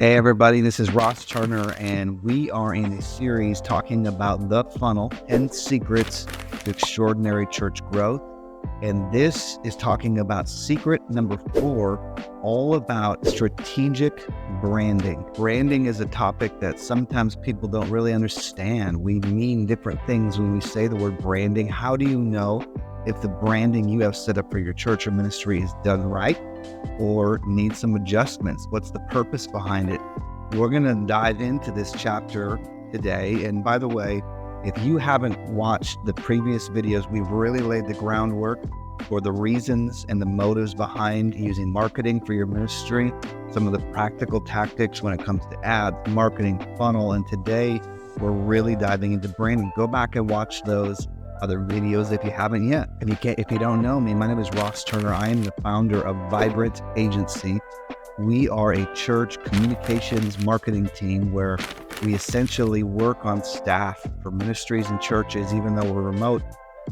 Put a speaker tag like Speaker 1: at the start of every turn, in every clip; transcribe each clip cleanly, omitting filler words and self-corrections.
Speaker 1: Hey everybody, this is Ross Turner, and we are in a series talking about the funnel and secrets to extraordinary church growth. And this is talking about secret number 4, all about strategic branding. Branding is a topic that sometimes people don't really understand. We mean different things when we say the word branding. How do you know if the branding you have set up for your church or ministry is done right or needs some adjustments? What's the purpose behind it? We're going to dive into this chapter today. And by the way, if you haven't watched the previous videos, we've really laid the groundwork for the reasons and the motives behind using marketing for your ministry, some of the practical tactics when it comes to ads, marketing, funnel. And today we're really diving into branding. Go back and watch those other videos if you haven't yet. If you don't know me, my name is Ross Turner. I am the founder of Vibrant Agency. We are a church communications marketing team where we essentially work on staff for ministries and churches, even though we're remote,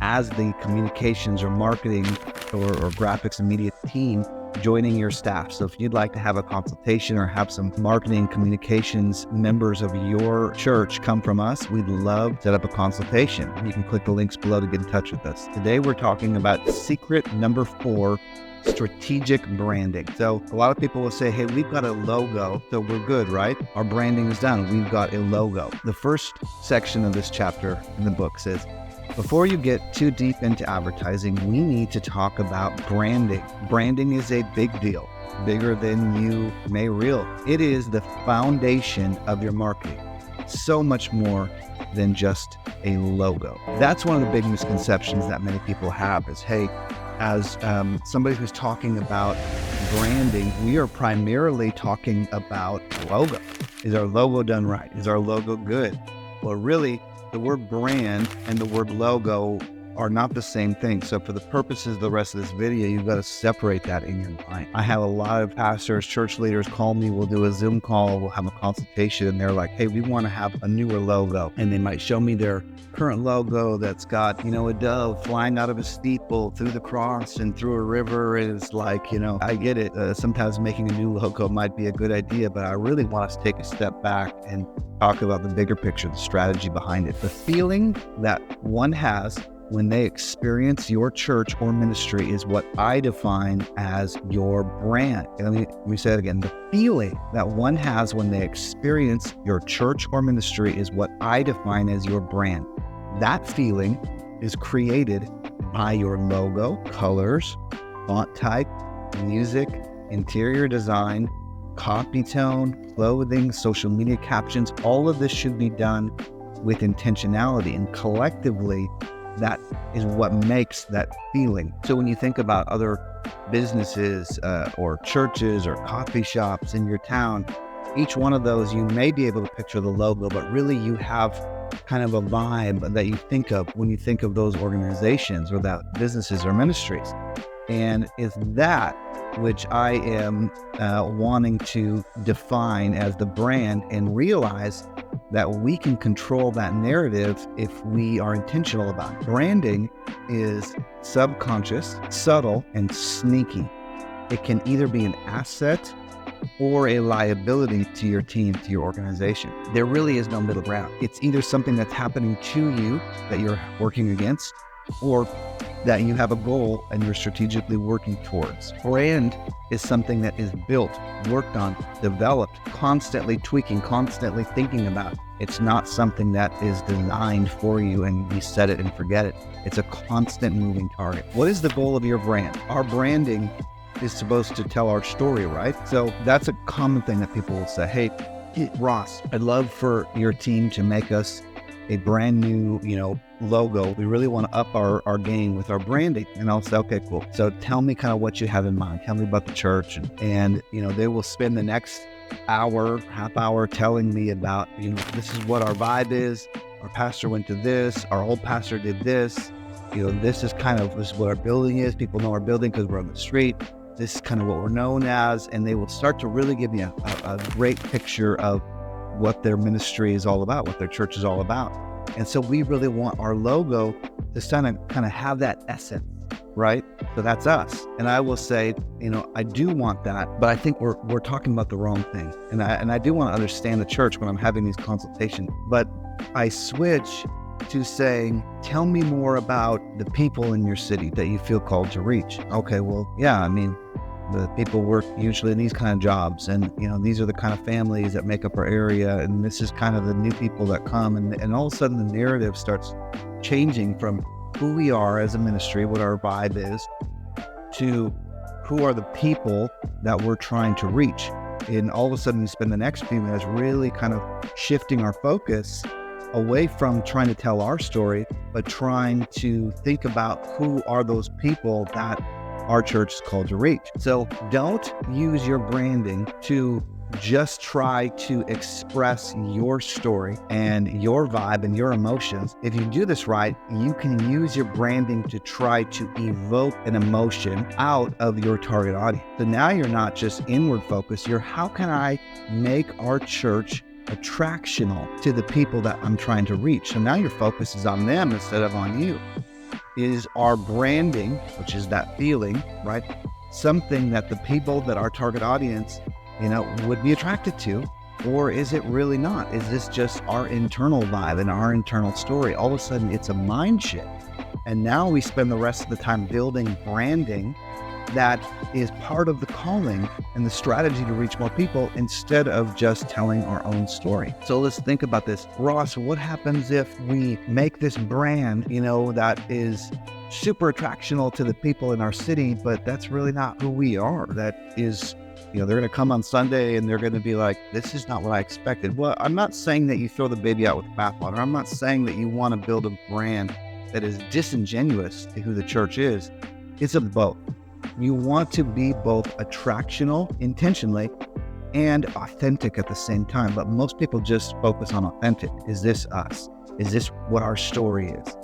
Speaker 1: as the communications or marketing or graphics and media team joining your staff. So if you'd like to have a consultation or have some marketing communications members of your church come from us, we'd love to set up a consultation. You can click the links below to get in touch with us. Today we're talking about secret number 4, strategic branding. So a lot of people will say, hey, we've got a logo, so we're good, right? Our branding is done. We've got a logo. The first section of this chapter in the book says, before you get too deep into advertising, we need to talk about branding. Branding is a big deal, bigger than you may realize. It is the foundation of your marketing. So much more than just a logo. That's one of the big misconceptions that many people have is, hey, as somebody who's talking about branding, we are primarily talking about logo. Is our logo done right? Is our logo good? Well, really, the word brand and the word logo are not the same thing. So for the purposes of the rest of this video, you've got to separate that in your mind. I have a lot of pastors, church leaders call me, we'll do a Zoom call, we'll have a consultation, and they're like, hey, we want to have a newer logo. And they might show me their current logo that's got, a dove flying out of a steeple through the cross and through a river. Is like, I get it. Sometimes making a new logo might be a good idea, but I really want us to take a step back and talk about the bigger picture, the strategy behind it. The feeling that one has when they experience your church or ministry is what I define as your brand. And let me say it again. The feeling that one has when they experience your church or ministry is what I define as your brand. That feeling is created by your logo, colors, font type, music, interior design, copy tone, clothing, social media captions. All of this should be done with intentionality, and collectively, that is what makes that feeling. So when you think about other businesses or churches or coffee shops in your town, each one of those, you may be able to picture the logo, but really you have kind of a vibe that you think of when you think of those organizations or that businesses or ministries. And it's that which I am wanting to define as the brand, and realize that we can control that narrative if we are intentional about it. Branding is subconscious, subtle, and sneaky. It can either be an asset or a liability to your team, to your organization. There really is no middle ground. It's either something that's happening to you that you're working against, or that you have a goal and you're strategically working towards. Brand is something that is built, worked on, developed, constantly tweaking, constantly thinking about. It's not something that is designed for you and you set it and forget it. It's a constant moving target. What is the goal of your brand? Our branding is supposed to tell our story, right? So that's a common thing that people will say, hey, Ross, I'd love for your team to make us a brand new, logo. We really want to up our game with our branding. And I'll say, okay, cool. So tell me kind of what you have in mind. Tell me about the church. And they will spend the next hour, half hour telling me about, this is what our vibe is. Our pastor went to this. Our old pastor did this. This is what our building is. People know our building because we're on the street. This is kind of what we're known as. And they will start to really give me a great picture of what their ministry is all about, what their church is all about. And so we really want our logo to kind of have that essence. right? So that's us. And I will say, I do want that, but I think we're talking about the wrong thing. And I do want to understand the church when I'm having these consultations, but I switch to saying, tell me more about the people in your city that you feel called to reach. Okay, well, yeah, the people work usually in these kind of jobs, and these are the kind of families that make up our area, and this is kind of the new people that come, and all of a sudden the narrative starts changing from who we are as a ministry, what our vibe is, to who are the people that we're trying to reach. And all of a sudden we spend the next few minutes really kind of shifting our focus away from trying to tell our story, but trying to think about who are those people that our church is called to reach. So don't use your branding to just try to express your story and your vibe and your emotions. If you do this right, you can use your branding to try to evoke an emotion out of your target audience. So now you're not just inward focused, you're how can I make our church attractional to the people that I'm trying to reach? So now your focus is on them instead of on you. Is our branding, which is that feeling, right, something that the people that our target audience, would be attracted to? Or is it really not? Is this just our internal vibe and our internal story? All of a sudden it's a mind shift. And now we spend the rest of the time building branding that is part of the calling and the strategy to reach more people instead of just telling our own story. So let's think about this. Ross, what happens if we make this brand, that is super attractional to the people in our city, but that's really not who we are? That is, they're going to come on Sunday and they're going to be like, this is not what I expected. Well, I'm not saying that you throw the baby out with the bathwater. I'm not saying that you want to build a brand that is disingenuous to who the church is. It's of both. You want to be both attractional intentionally and authentic at the same time. But most people just focus on authentic. Is this us? Is this what our story is?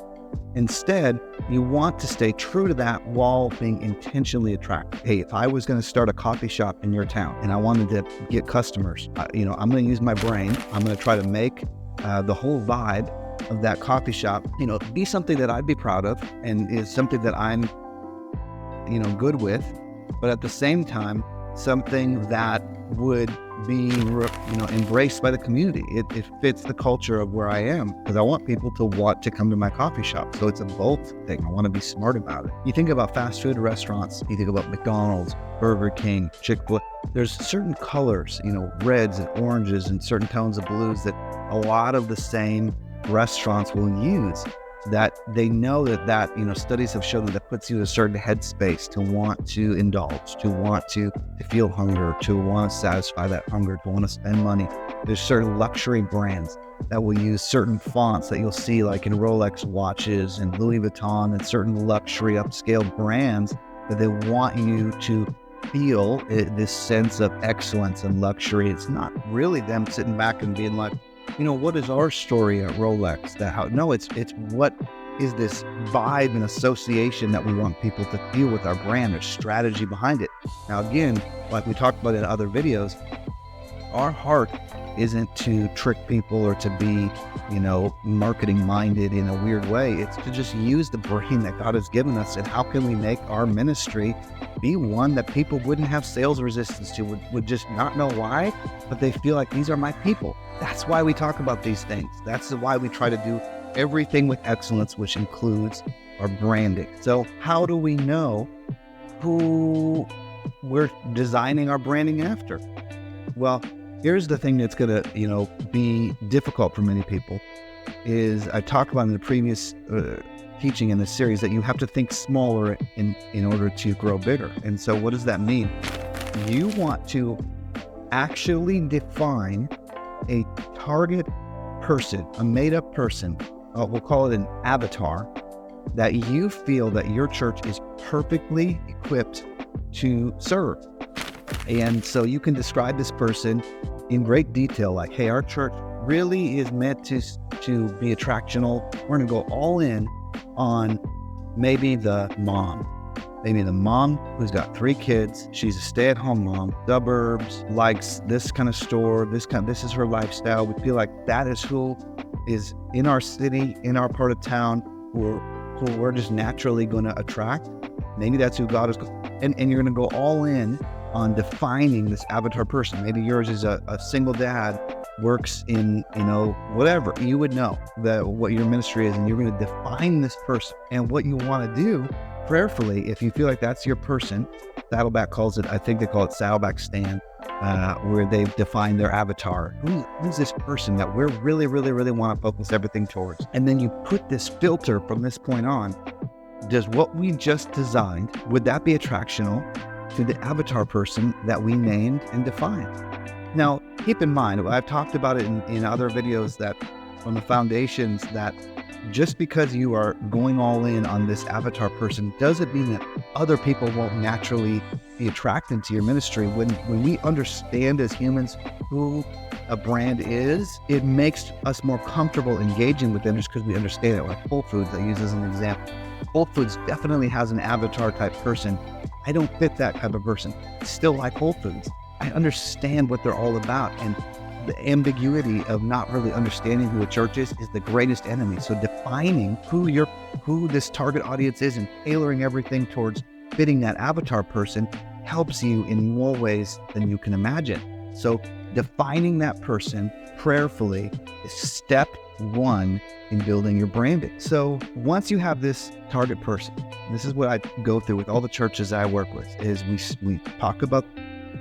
Speaker 1: Instead, you want to stay true to that while being intentionally attractive. Hey, if I was going to start a coffee shop in your town and I wanted to get customers, I'm going to use my brain. I'm going to try to make the whole vibe of that coffee shop, be something that I'd be proud of and is something that I'm good with, but at the same time, something that would be, embraced by the community. It fits the culture of where I am, because I want people to want to come to my coffee shop. So it's a both thing. I want to be smart about it. You think about fast food restaurants, you think about McDonald's, Burger King, Chick-fil-A. There's certain colors, reds and oranges and certain tones of blues that a lot of the same restaurants will use. That they know that studies have shown that it puts you in a certain headspace to want to indulge, to want to feel hunger, to want to satisfy that hunger, to want to spend money. There's certain luxury brands that will use certain fonts that you'll see like in Rolex watches and Louis Vuitton and certain luxury upscale brands that they want you to feel this sense of excellence and luxury. It's not really them sitting back and being like, what is our story at Rolex? It's what is this vibe and association that we want people to feel with our brand. There's strategy behind it. Now, again, like we talked about in other videos, our heart isn't to trick people or to be, marketing minded in a weird way. It's to just use the brain that God has given us. And how can we make our ministry be one that people wouldn't have sales resistance to, would just not know why, but they feel like these are my people. That's why we talk about these things. That's why we try to do everything with excellence, which includes our branding. So how do we know who we're designing our branding after? Well, here's the thing that's going to, be difficult for many people is I talked about in the previous teaching in this series that you have to think smaller in order to grow bigger. And so what does that mean? You want to actually define a target person, a made-up person, we'll call it an avatar, that you feel that your church is perfectly equipped to serve. And so you can describe this person in great detail, like, hey, our church really is meant to be attractional. We're going to go all in on maybe the mom who's got 3 kids. She's a stay-at-home mom, suburbs, likes this kind of store, this is her lifestyle. We feel like that is who is in our city, in our part of town, who we're just naturally going to attract. Maybe that's who God is. And you're going to go all in on defining this avatar person. Maybe yours is a single dad, works in, whatever. You would know what your ministry is, and you're going to define this person. And what you want to do prayerfully, if you feel like that's your person, Saddleback calls it, I think they call it Saddleback Stand, where they've defined their avatar. Who's this person that we're really, really, really want to focus everything towards? And then you put this filter from this point on. Does what we just designed, would that be attractional to the avatar person that we named and defined? Now, keep in mind, I've talked about it in other videos, that from the foundations, that just because you are going all in on this avatar person doesn't mean that other people won't naturally be attracted to your ministry. When we understand as humans who a brand is, it makes us more comfortable engaging with them just because we understand it. Like Whole Foods, I use as an example. Whole Foods definitely has an avatar type person. I don't fit that type of person. Still like Whole Foods. I understand what they're all about, and the ambiguity of not really understanding who a church is the greatest enemy. So defining who this target audience is and tailoring everything towards fitting that avatar person helps you in more ways than you can imagine. So defining that person prayerfully is step one in building your branding. So once you have this target person, this is what I go through with all the churches I work with, is we talk about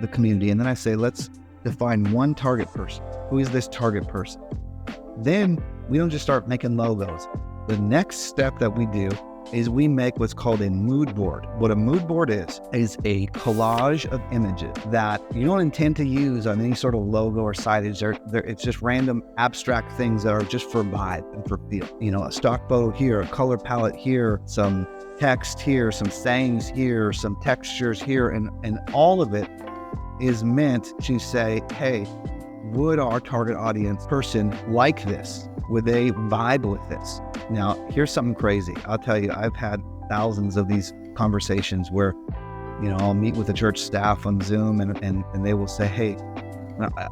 Speaker 1: the community, and then I say, let's define one target person. Who is this target person? Then we don't just start making logos. The next step that we do is we make what's called a mood board. What a mood board is a collage of images that you don't intend to use on any sort of logo or signage. It's just random abstract things that are just for vibe and for feel. A stock photo here, a color palette here, some text here, some sayings here, some textures here, and all of it is meant to say, hey, would our target audience person like this? Would they vibe with this? Now, here's something crazy. I'll tell you, I've had thousands of these conversations where, I'll meet with the church staff on Zoom and they will say, hey,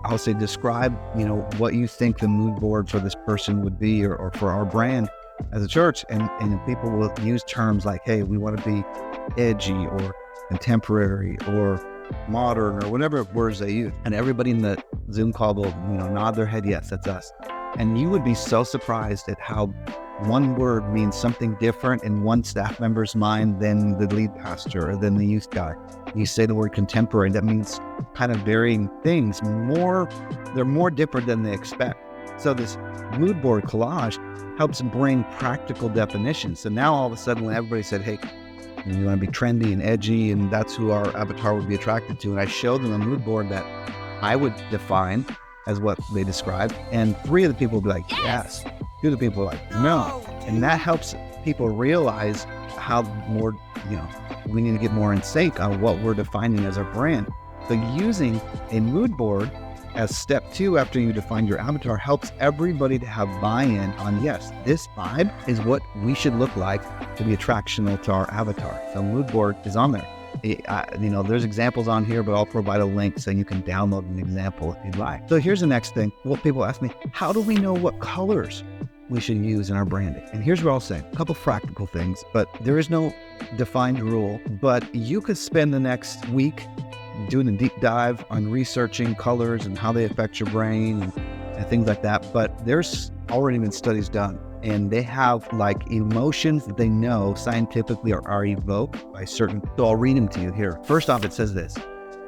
Speaker 1: I'll say, describe, what you think the mood board for this person would be, or for our brand as a church. And people will use terms like, hey, we want to be edgy or contemporary or modern or whatever words they use. And everybody in the Zoom call will, nod their head, yes, that's us. And you would be so surprised at how one word means something different in one staff member's mind than the lead pastor or than the youth guy. You say the word contemporary, that means kind of varying things. They're more different than they expect. So this mood board collage helps bring practical definitions. So now all of a sudden when everybody said, hey, you want to be trendy and edgy, and that's who our avatar would be attracted to. And I showed them a mood board that I would define as what they described. And 3 of the people would be like, yes. 2 of the people are like, no. And that helps people realize how more, we need to get more in sync on what we're defining as our brand. So using a mood board as step 2 after you define your avatar helps everybody to have buy-in on, yes, this vibe is what we should look like to be attractional to our avatar. So mood board is on there. There's examples on here, but I'll provide a link so you can download an example if you'd like. So here's the next thing. Well, people ask me, how do we know what colors we should use in our branding? And here's what I'll say, a couple practical things, but there is no defined rule, but you could spend the next week doing a deep dive on researching colors and how they affect your brain and things like that. But there's already been studies done, and they have emotions that they know scientifically are evoked by certain. So I'll read them to you here. First off, it says this: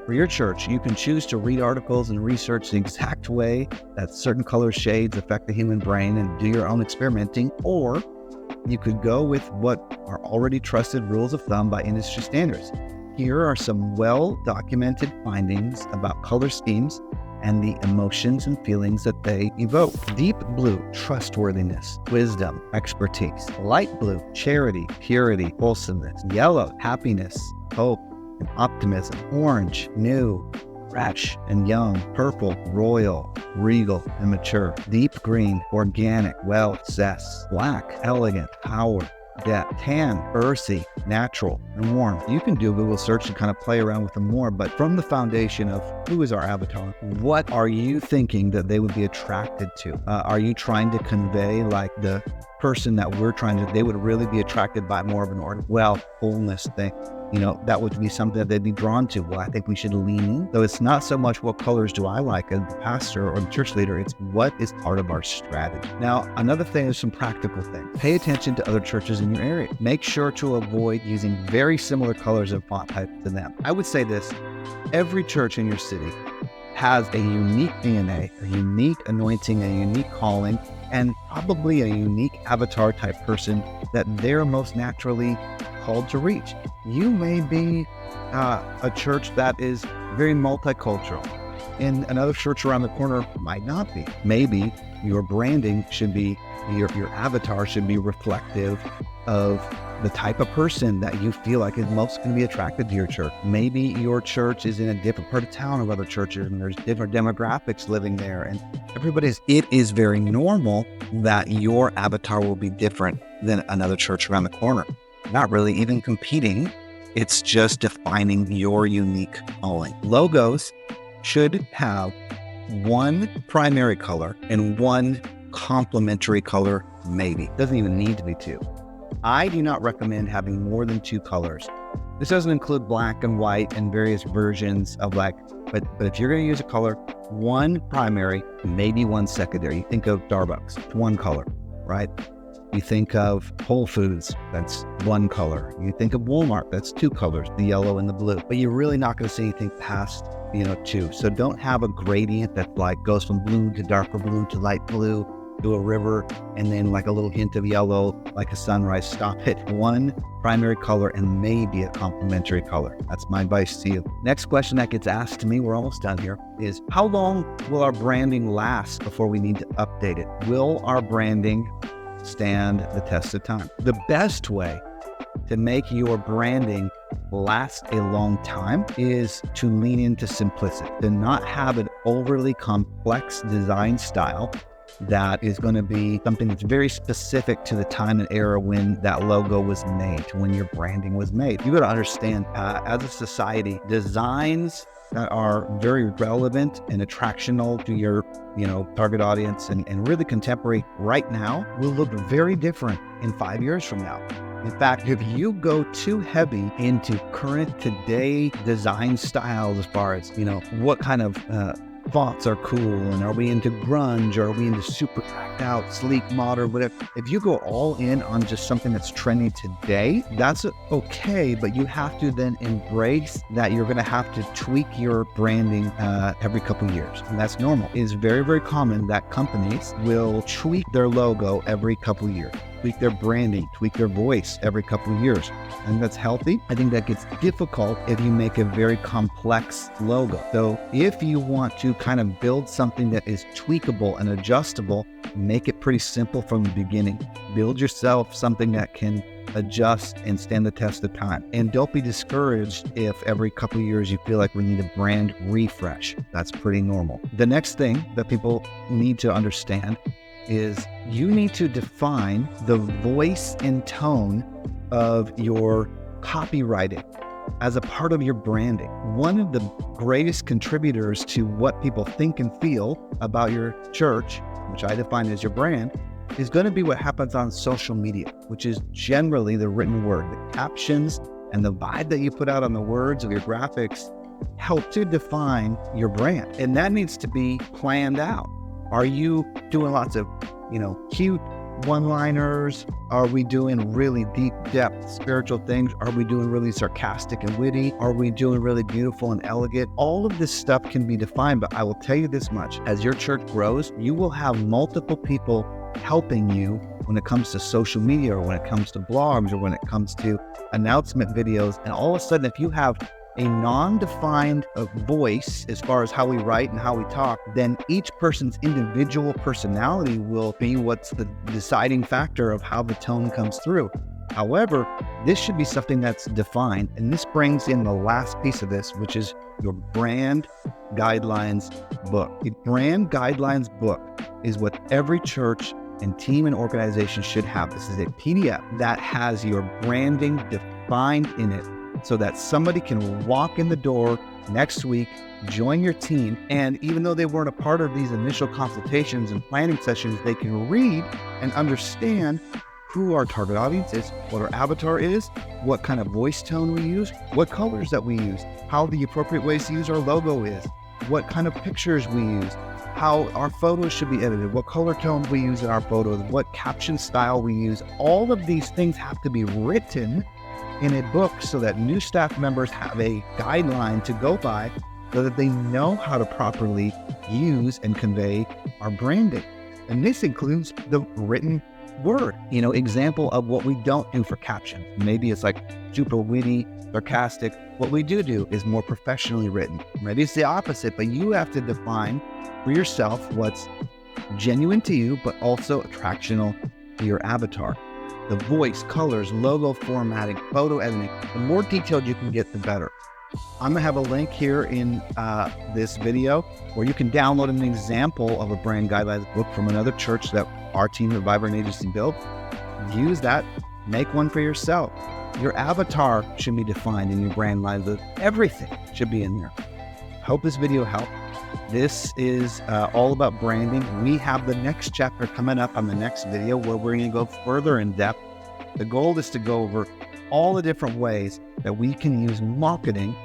Speaker 1: for your church, you can choose to read articles and research the exact way that certain color shades affect the human brain and do your own experimenting, or you could go with what are already trusted rules of thumb by industry standards. Here are some well-documented findings about color schemes and the emotions and feelings that they evoke. Deep blue, trustworthiness, wisdom, expertise. Light blue, charity, purity, wholesomeness. Yellow, happiness, hope, and optimism. Orange, new, fresh and young. Purple, royal, regal, and mature. Deep green, organic, well-assessed. Black, elegant, power, depth, tan, earthy, natural, and warm. You can do a Google search and kind of play around with them more, but from the foundation of who is our avatar, what are you thinking that they would be attracted to? Are you trying to convey like the person that they would really be attracted by more of an wholeness thing? That would be something that they'd be drawn to. Well, I think we should lean in. So it's not so much what colors do I like as the pastor or the church leader, it's what is part of our strategy. Now, another thing is some practical things. Pay attention to other churches in your area. Make sure to avoid using very similar colors and font types to them. I would say this, every church in your city has a unique DNA, a unique anointing, a unique calling, and probably a unique avatar type person that they're most naturally called to reach. You may be a church that is very multicultural, and another church around the corner might not be. Maybe your branding should be, your avatar should be reflective of the type of person that you feel like is most going to be attracted to your church. Maybe your church is in a different part of town of other churches, and there's different demographics living there, and it is very normal that your avatar will be different than another church around the corner. Not really even competing. It's just defining your unique calling. Logos should have one primary color and one complementary color, maybe. Doesn't even need to be two. I do not recommend having more than two colors. This doesn't include black and white and various versions of but if you're going to use a color, one primary, maybe one secondary. You think of Starbucks, it's one color, right? You think of Whole Foods, that's one color. You think of Walmart, that's two colors, the yellow and the blue. But you're really not going to see anything past, two. So don't have a gradient that goes from blue to darker blue to light blue to a river, and then like a little hint of yellow, like a sunrise. Stop it. One primary color and maybe a complementary color. That's my advice to you. Next question that gets asked to me, we're almost done here, is how long will our branding last before we need to update it? Will our branding stand the test of time? The best way to make your branding last a long time is to lean into simplicity, to not have an overly complex design style that is going to be something that's very specific to the time and era when that logo was made, when your branding was made. You got to understand, as a society, designs that are very relevant and attractional to your, target audience and really contemporary right now will look very different in 5 years from now. In fact, if you go too heavy into current today design styles, as far as, what kind of fonts are cool, and are we into grunge, or are we into super tracked out, sleek, modern, whatever. If you go all in on just something that's trending today, that's okay, but you have to then embrace that you're going to have to tweak your branding every couple years. And that's normal. It is very, very common that companies will tweak their logo every couple years, tweak their branding, tweak their voice every couple of years. And that's healthy. I think that gets difficult if you make a very complex logo. So if you want to kind of build something that is tweakable and adjustable, make it pretty simple from the beginning. Build yourself something that can adjust and stand the test of time. And don't be discouraged if every couple of years you feel like we need a brand refresh. That's pretty normal. The next thing that people need to understand is you need to define the voice and tone of your copywriting as a part of your branding. One of the greatest contributors to what people think and feel about your church, which I define as your brand, is going to be what happens on social media, which is generally the written word. The captions and the vibe that you put out on the words of your graphics help to define your brand. And that needs to be planned out. Are you doing lots of, cute one-liners? Are we doing really deep depth spiritual things? Are we doing really sarcastic and witty? Are we doing really beautiful and elegant? All of this stuff can be defined, but I will tell you this much. As your church grows, you will have multiple people helping you when it comes to social media, or when it comes to blogs, or when it comes to announcement videos. And all of a sudden, if you have a non-defined voice as far as how we write and how we talk, then each person's individual personality will be what's the deciding factor of how the tone comes through. However, this should be something that's defined, and this brings in the last piece of this, which is your brand guidelines book. The brand guidelines book is what every church and team and organization should have. This is a PDF that has your branding defined in it so that somebody can walk in the door next week, join your team, and even though they weren't a part of these initial consultations and planning sessions, they can read and understand who our target audience is, what our avatar is, what kind of voice tone we use, what colors that we use, how the appropriate ways to use our logo is, what kind of pictures we use, how our photos should be edited, what color tones we use in our photos, what caption style we use. All of these things have to be written in a book so that new staff members have a guideline to go by so that they know how to properly use and convey our branding. And this includes the written word, example of what we don't do for captions. Maybe it's like super witty, sarcastic. What we do is more professionally written. Maybe it's the opposite, but you have to define for yourself what's genuine to you, but also attractional to your avatar. The voice, colors, logo formatting, photo editing, the more detailed you can get, the better. I'm gonna have a link here in this video where you can download an example of a brand guidelines book from another church that our team at Vibrant Agency built. Use that, make one for yourself. Your avatar should be defined in your brand guidelines. Everything should be in there. Hope this video helped. This is all about branding. We have the next chapter coming up on the next video where we're gonna go further in depth. The goal is to go over all the different ways that we can use marketing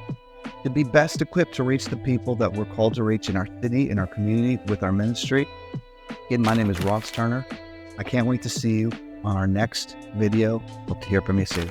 Speaker 1: to be best equipped to reach the people that we're called to reach in our city, in our community, with our ministry. Again, my name is Ross Turner. I can't wait to see you on our next video. Hope to hear from you soon.